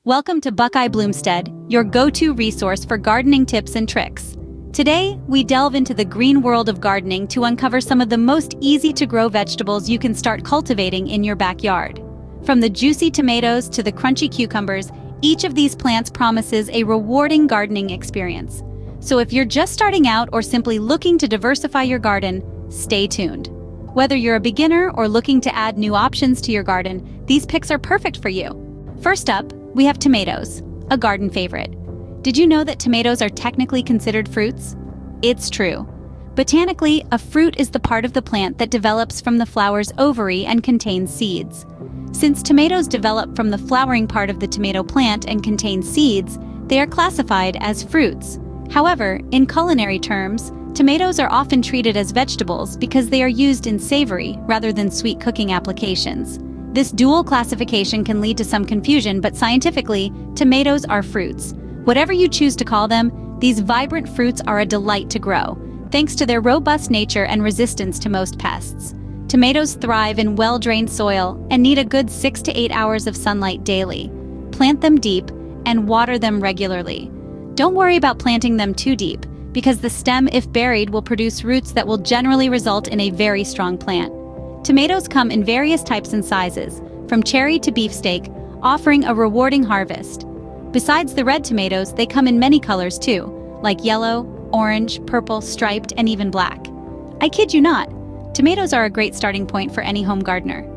Welcome to Buckeye Bloomstead, your go-to resource for gardening tips and tricks. Today, we delve into the green world of gardening to uncover some of the most easy-to-grow vegetables you can start cultivating in your backyard. From the juicy tomatoes to the crunchy cucumbers, each of these plants promises a rewarding gardening experience. So if you're just starting out or simply looking to diversify your garden, stay tuned. Whether you're a beginner or looking to add new options to your garden, these picks are perfect for you. First up, we have tomatoes, a garden favorite. Did you know that tomatoes are technically considered fruits? It's true. Botanically, a fruit is the part of the plant that develops from the flower's ovary and contains seeds. Since tomatoes develop from the flowering part of the tomato plant and contain seeds, they are classified as fruits. However, in culinary terms, tomatoes are often treated as vegetables because they are used in savory rather than sweet cooking applications. This dual classification can lead to some confusion, but scientifically, tomatoes are fruits. Whatever you choose to call them, these vibrant fruits are a delight to grow, thanks to their robust nature and resistance to most pests. Tomatoes thrive in well-drained soil and need a good 6 to 8 hours of sunlight daily. Plant them deep and water them regularly. Don't worry about planting them too deep, because the stem, if buried, will produce roots that will generally result in a very strong plant. Tomatoes come in various types and sizes, from cherry to beefsteak, offering a rewarding harvest. Besides the red tomatoes, they come in many colors too, like yellow, orange, purple, striped, and even black. I kid you not, tomatoes are a great starting point for any home gardener.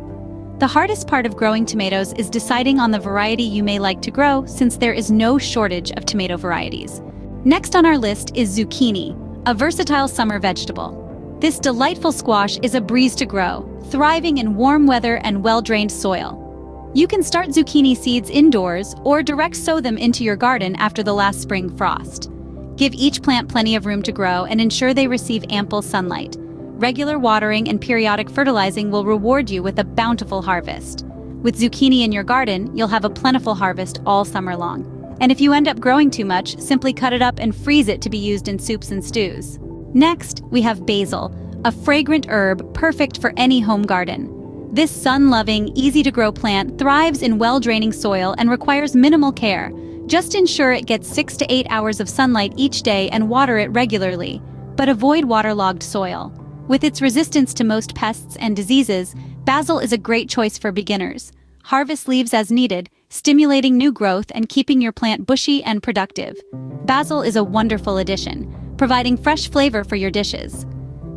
The hardest part of growing tomatoes is deciding on the variety you may like to grow, since there is no shortage of tomato varieties. Next on our list is zucchini, a versatile summer vegetable. This delightful squash is a breeze to grow, thriving in warm weather and well-drained soil. You can start zucchini seeds indoors or direct sow them into your garden after the last spring frost. Give each plant plenty of room to grow and ensure they receive ample sunlight. Regular watering and periodic fertilizing will reward you with a bountiful harvest. With zucchini in your garden, you'll have a plentiful harvest all summer long. And if you end up growing too much, simply cut it up and freeze it to be used in soups and stews. Next, we have basil, a fragrant herb perfect for any home garden. This sun-loving, easy-to-grow plant thrives in well-draining soil and requires minimal care. Just ensure it gets 6 to 8 hours of sunlight each day and water it regularly, but avoid waterlogged soil. With its resistance to most pests and diseases, basil is a great choice for beginners. Harvest leaves as needed, stimulating new growth and keeping your plant bushy and productive. Basil is a wonderful addition, providing fresh flavor for your dishes.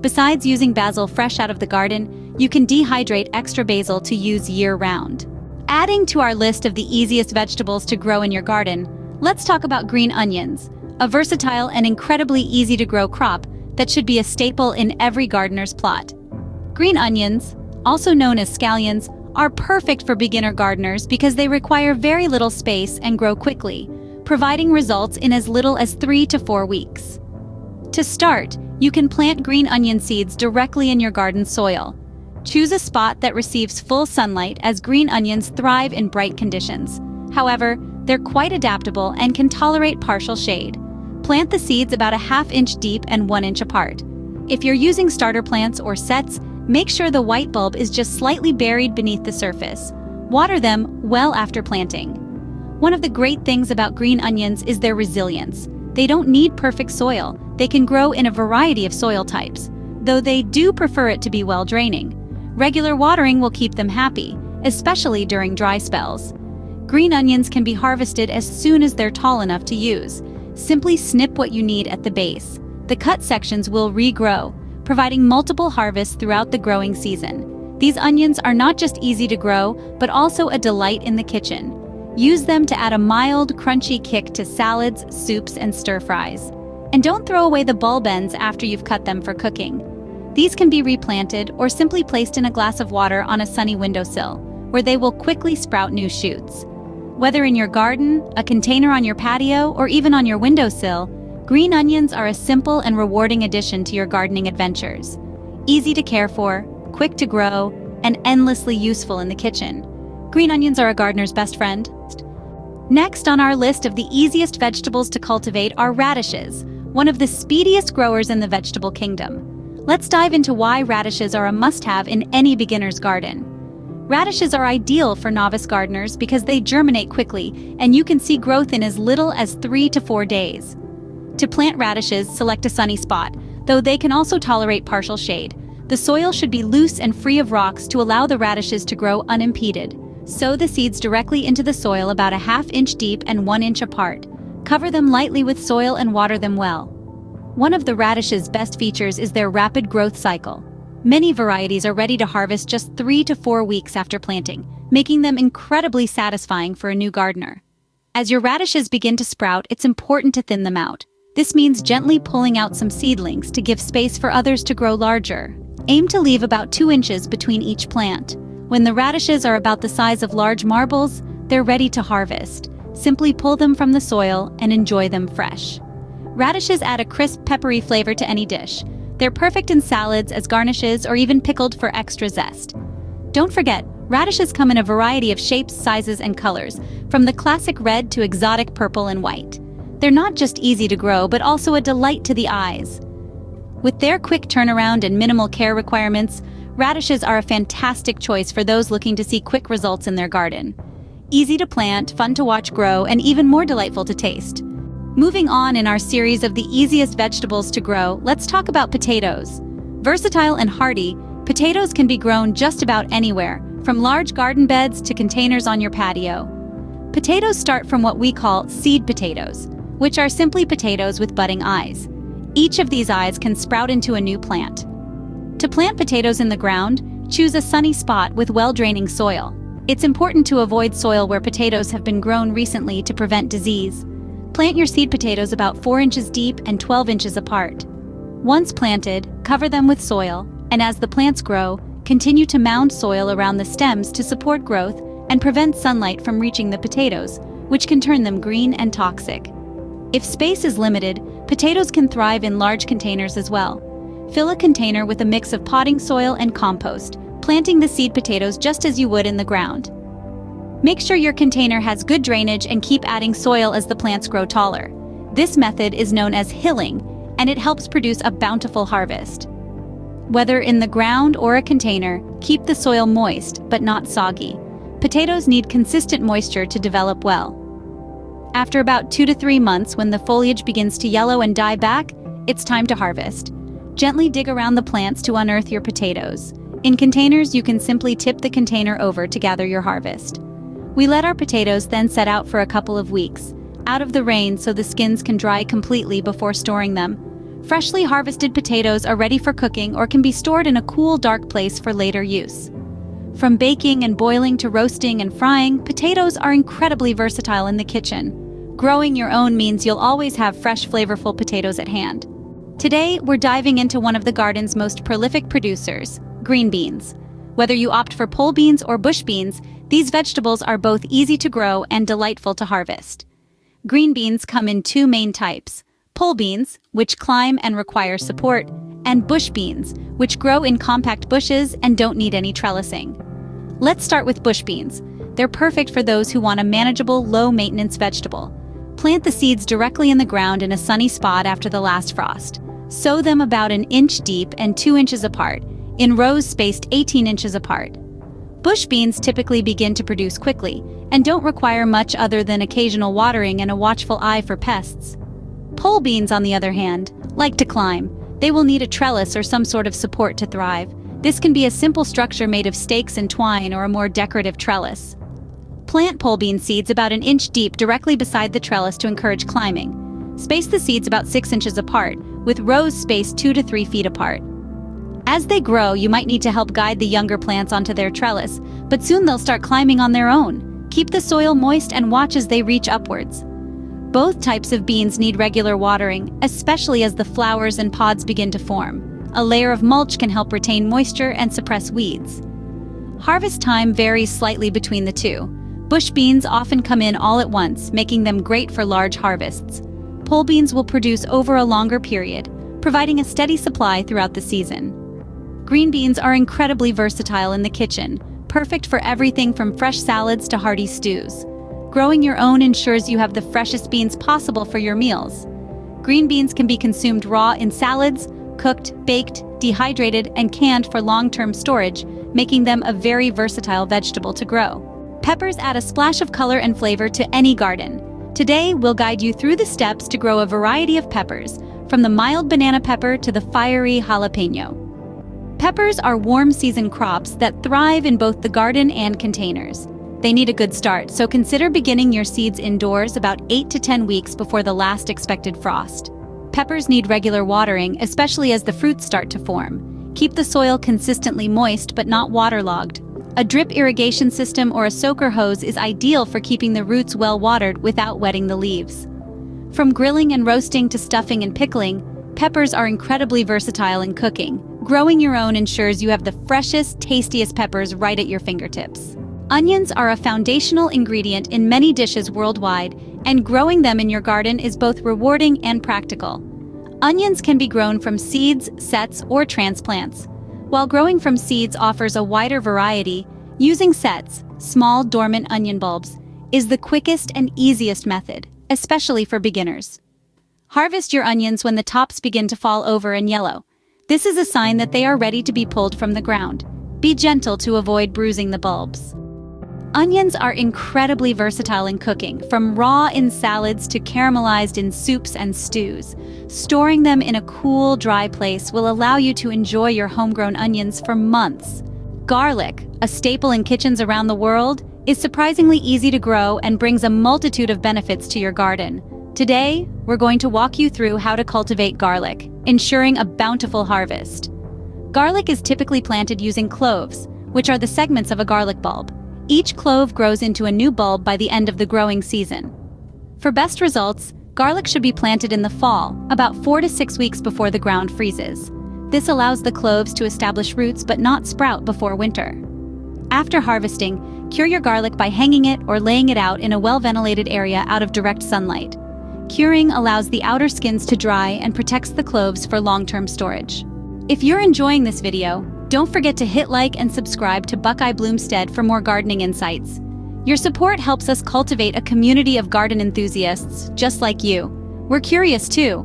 Besides using basil fresh out of the garden, you can dehydrate extra basil to use year-round. Adding to our list of the easiest vegetables to grow in your garden, let's talk about green onions, a versatile and incredibly easy-to-grow crop that should be a staple in every gardener's plot. Green onions, also known as scallions, are perfect for beginner gardeners because they require very little space and grow quickly, providing results in as little as 3 to 4 weeks. To start, you can plant green onion seeds directly in your garden soil. Choose a spot that receives full sunlight, as green onions thrive in bright conditions. However, they're quite adaptable and can tolerate partial shade. Plant the seeds about a ½ inch deep and 1 inch apart. If you're using starter plants or sets, make sure the white bulb is just slightly buried beneath the surface. Water them well after planting. One of the great things about green onions is their resilience. They don't need perfect soil. They can grow in a variety of soil types, though they do prefer it to be well-draining. Regular watering will keep them happy, especially during dry spells. Green onions can be harvested as soon as they're tall enough to use. Simply snip what you need at the base. The cut sections will regrow, providing multiple harvests throughout the growing season. These onions are not just easy to grow, but also a delight in the kitchen. Use them to add a mild, crunchy kick to salads, soups, and stir-fries. And don't throw away the bulb ends after you've cut them for cooking. These can be replanted or simply placed in a glass of water on a sunny windowsill, where they will quickly sprout new shoots. Whether in your garden, a container on your patio, or even on your windowsill, green onions are a simple and rewarding addition to your gardening adventures. Easy to care for, quick to grow, and endlessly useful in the kitchen. Green onions are a gardener's best friend. Next on our list of the easiest vegetables to cultivate are radishes, one of the speediest growers in the vegetable kingdom. Let's dive into why radishes are a must-have in any beginner's garden. Radishes are ideal for novice gardeners because they germinate quickly and you can see growth in as little as 3 to 4 days. To plant radishes, select a sunny spot, though they can also tolerate partial shade. The soil should be loose and free of rocks to allow the radishes to grow unimpeded. Sow the seeds directly into the soil about a ½ inch deep and 1 inch apart. Cover them lightly with soil and water them well. One of the radish's best features is their rapid growth cycle. Many varieties are ready to harvest just 3 to 4 weeks after planting, making them incredibly satisfying for a new gardener. As your radishes begin to sprout, it's important to thin them out. This means gently pulling out some seedlings to give space for others to grow larger. Aim to leave about 2 inches between each plant. When the radishes are about the size of large marbles, they're ready to harvest. Simply pull them from the soil and enjoy them fresh. Radishes add a crisp, peppery flavor to any dish. They're perfect in salads, as garnishes, or even pickled for extra zest. Don't forget, radishes come in a variety of shapes, sizes, and colors, from the classic red to exotic purple and white. They're not just easy to grow, but also a delight to the eyes. With their quick turnaround and minimal care requirements, radishes are a fantastic choice for those looking to see quick results in their garden. Easy to plant, fun to watch grow, and even more delightful to taste. Moving on in our series of the easiest vegetables to grow, let's talk about potatoes. Versatile and hardy, potatoes can be grown just about anywhere, from large garden beds to containers on your patio. Potatoes start from what we call seed potatoes, which are simply potatoes with budding eyes. Each of these eyes can sprout into a new plant. To plant potatoes in the ground, choose a sunny spot with well-draining soil. It's important to avoid soil where potatoes have been grown recently to prevent disease. Plant your seed potatoes about 4 inches deep and 12 inches apart. Once planted, cover them with soil, and as the plants grow, continue to mound soil around the stems to support growth and prevent sunlight from reaching the potatoes, which can turn them green and toxic. If space is limited, potatoes can thrive in large containers as well. Fill a container with a mix of potting soil and compost, planting the seed potatoes just as you would in the ground. Make sure your container has good drainage and keep adding soil as the plants grow taller. This method is known as hilling, and it helps produce a bountiful harvest. Whether in the ground or a container, keep the soil moist but not soggy. Potatoes need consistent moisture to develop well. After about 2 to 3 months, when the foliage begins to yellow and die back, it's time to harvest. Gently dig around the plants to unearth your potatoes. In containers, you can simply tip the container over to gather your harvest. We let our potatoes then set out for a couple of weeks, out of the rain so the skins can dry completely before storing them. Freshly harvested potatoes are ready for cooking or can be stored in a cool, dark place for later use. From baking and boiling to roasting and frying, potatoes are incredibly versatile in the kitchen. Growing your own means you'll always have fresh, flavorful potatoes at hand. Today, we're diving into one of the garden's most prolific producers, green beans. Whether you opt for pole beans or bush beans, these vegetables are both easy to grow and delightful to harvest. Green beans come in 2 main types: pole beans, which climb and require support, and bush beans, which grow in compact bushes and don't need any trellising. Let's start with bush beans. They're perfect for those who want a manageable, low-maintenance vegetable. Plant the seeds directly in the ground in a sunny spot after the last frost. Sow them about 1 inch deep and 2 inches apart, in rows spaced 18 inches apart. Bush beans typically begin to produce quickly and don't require much other than occasional watering and a watchful eye for pests. Pole beans, on the other hand, like to climb. They will need a trellis or some sort of support to thrive. This can be a simple structure made of stakes and twine or a more decorative trellis. Plant pole bean seeds about 1 inch deep directly beside the trellis to encourage climbing. Space the seeds about 6 inches apart, with rows spaced 2 to 3 feet apart. As they grow, you might need to help guide the younger plants onto their trellis, but soon they'll start climbing on their own. Keep the soil moist and watch as they reach upwards. Both types of beans need regular watering, especially as the flowers and pods begin to form. A layer of mulch can help retain moisture and suppress weeds. Harvest time varies slightly between the two. Bush beans often come in all at once, making them great for large harvests. Pole beans will produce over a longer period, providing a steady supply throughout the season. Green beans are incredibly versatile in the kitchen, perfect for everything from fresh salads to hearty stews. Growing your own ensures you have the freshest beans possible for your meals. Green beans can be consumed raw in salads, cooked, baked, dehydrated, and canned for long-term storage, making them a very versatile vegetable to grow. Peppers add a splash of color and flavor to any garden. Today, we'll guide you through the steps to grow a variety of peppers, from the mild banana pepper to the fiery jalapeno. Peppers are warm-season crops that thrive in both the garden and containers. They need a good start, so consider beginning your seeds indoors about 8 to 10 weeks before the last expected frost. Peppers need regular watering, especially as the fruits start to form. Keep the soil consistently moist but not waterlogged. A drip irrigation system or a soaker hose is ideal for keeping the roots well watered without wetting the leaves. From grilling and roasting to stuffing and pickling, peppers are incredibly versatile in cooking. Growing your own ensures you have the freshest, tastiest peppers right at your fingertips. Onions are a foundational ingredient in many dishes worldwide, and growing them in your garden is both rewarding and practical. Onions can be grown from seeds, sets, or transplants. While growing from seeds offers a wider variety, using sets, small dormant onion bulbs, is the quickest and easiest method, especially for beginners. Harvest your onions when the tops begin to fall over and yellow. This is a sign that they are ready to be pulled from the ground. Be gentle to avoid bruising the bulbs. Onions are incredibly versatile in cooking, from raw in salads to caramelized in soups and stews. Storing them in a cool, dry place will allow you to enjoy your homegrown onions for months. Garlic, a staple in kitchens around the world, is surprisingly easy to grow and brings a multitude of benefits to your garden. Today, we're going to walk you through how to cultivate garlic, ensuring a bountiful harvest. Garlic is typically planted using cloves, which are the segments of a garlic bulb. Each clove grows into a new bulb by the end of the growing season. For best results, garlic should be planted in the fall, about 4 to 6 weeks before the ground freezes. This allows the cloves to establish roots but not sprout before winter. After harvesting, cure your garlic by hanging it or laying it out in a well-ventilated area out of direct sunlight. Curing allows the outer skins to dry and protects the cloves for long-term storage. If you're enjoying this video, don't forget to hit like and subscribe to Buckeye Bloomstead for more gardening insights. Your support helps us cultivate a community of garden enthusiasts just like you. We're curious too.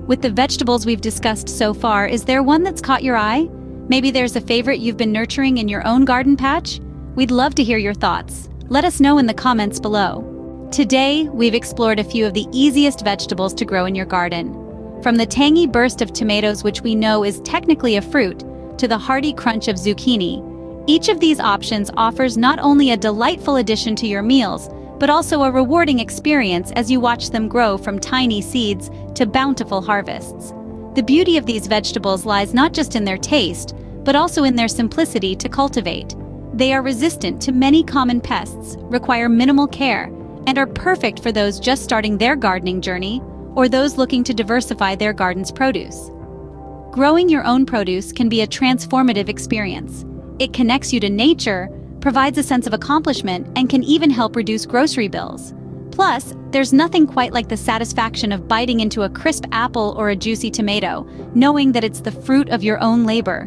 With the vegetables we've discussed so far, is there one that's caught your eye? Maybe there's a favorite you've been nurturing in your own garden patch? We'd love to hear your thoughts. Let us know in the comments below. Today, we've explored a few of the easiest vegetables to grow in your garden. From the tangy burst of tomatoes, which we know is technically a fruit, to the hearty crunch of zucchini, each of these options offers not only a delightful addition to your meals, but also a rewarding experience as you watch them grow from tiny seeds to bountiful harvests. The beauty of these vegetables lies not just in their taste, but also in their simplicity to cultivate. They are resistant to many common pests, require minimal care, and are perfect for those just starting their gardening journey or those looking to diversify their garden's produce. Growing your own produce can be a transformative experience. It connects you to nature, provides a sense of accomplishment, and can even help reduce grocery bills. Plus, there's nothing quite like the satisfaction of biting into a crisp apple or a juicy tomato, knowing that it's the fruit of your own labor.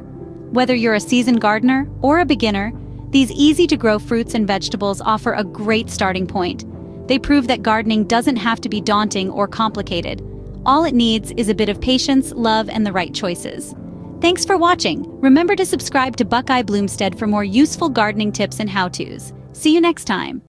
Whether you're a seasoned gardener or a beginner, these easy-to-grow fruits and vegetables offer a great starting point. They prove that gardening doesn't have to be daunting or complicated. All it needs is a bit of patience, love, and the right choices. Thanks for watching. Remember to subscribe to Buckeye Bloomstead for more useful gardening tips and how-tos. See you next time.